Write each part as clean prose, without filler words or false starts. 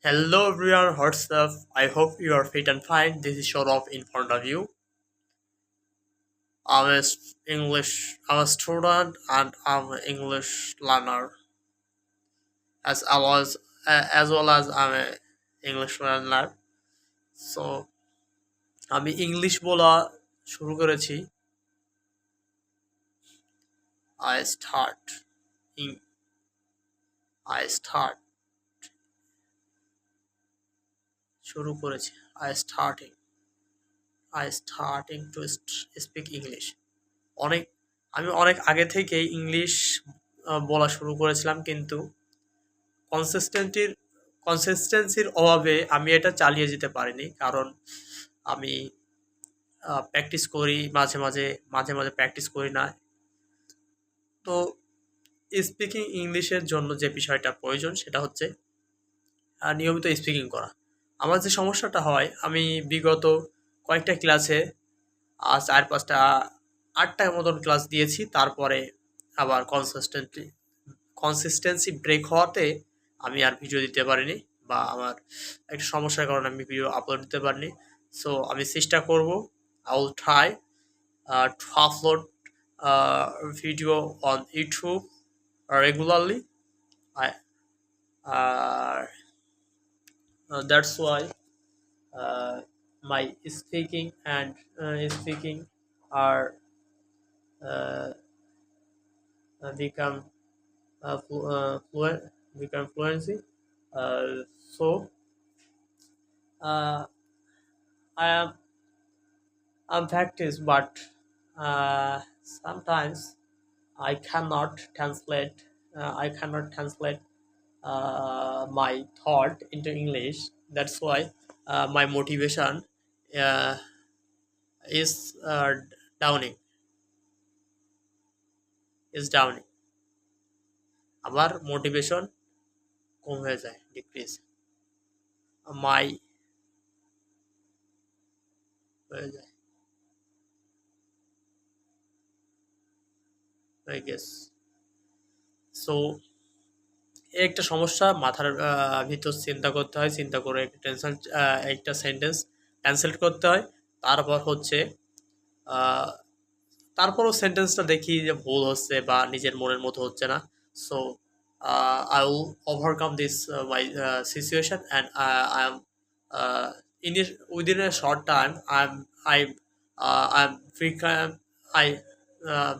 Hello everyone, what's up? I hope you are fit and fine. This is Saurabh in front of you. I'm a student and I'm an English learner as well as I'm a English learner. So আমি English বলা শুরু করেছি। I start in I start শুরু করেছি। I starting I starting to speak English. অনেক আমি অনেক আগে থেকেই ইংলিশ বলা শুরু করেছিলাম, কিন্তু কনসিস্টেন্টির কনসিস্টেন্সির অভাবে আমি এটা চালিয়ে যেতে পারিনি। কারণ আমি প্র্যাকটিস করি মাঝে মাঝে প্র্যাকটিস করি না। তো স্পিকিং ইংলিশের জন্য যে বিষয়টা প্রয়োজন সেটা হচ্ছে নিয়মিত স্পিকিং করা। আমার যে সমস্যাটা হয়, আমি বিগত কয়েকটা ক্লাসে 4-5টা 8টা মতন ক্লাস দিয়েছি। তারপরে আবার কনসিস্টেন্সি ব্রেক হওয়াতে আমি আর ভিডিও দিতে পারিনি, বা আমার একটা সমস্যার কারণে আমি ভিডিও আপলোড দিতে পারিনি। সো আমি চেষ্টা করব, I will try to upload video on YouTube regularly. I uh, that's why uh, my speaking are uh, become fluent become fluency. uh, so uh, I am I'm practice, but sometimes I cannot translate. My thought into English. That's why my motivation uh, is downing. Is downing. আবার motivation কম হয়ে যায়, decrease মাই হয়ে যায়, I guess. So একটা সমস্যা মাথার ভিতর চিন্তা করতে হয়, চিন্তা করে একটা সেন্টেন্স ট্রান্সলেট করতে হয়। তারপর হচ্ছে আহ, তারপরও সেন্টেন্সটা দেখি যে ভুল হচ্ছে বা নিজের মনের মতো হচ্ছে না। So I will overcome this my situation and I am in it within a short time I'm become I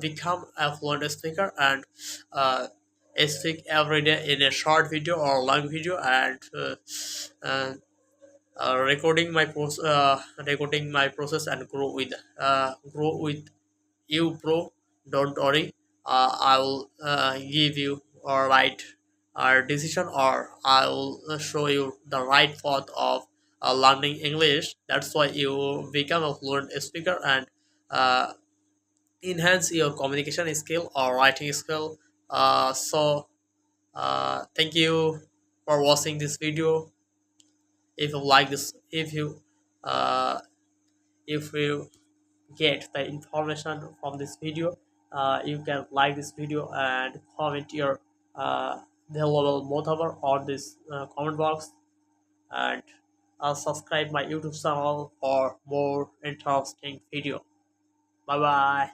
become a fluent speaker, and uh, I speak every day in a short video or long video, and uh, recording my process and grow with you, bro. Don't worry. I will give you a right decision, or I will show you the right path of learning English. That's why you become a fluent speaker and uh, enhance your communication skill or writing skill. Thank you for watching this video. If you like this, uh, if you get the information from this video, you can like this video and comment your valuable whatever on this comment box, and subscribe my YouTube channel for more interesting video. Bye bye.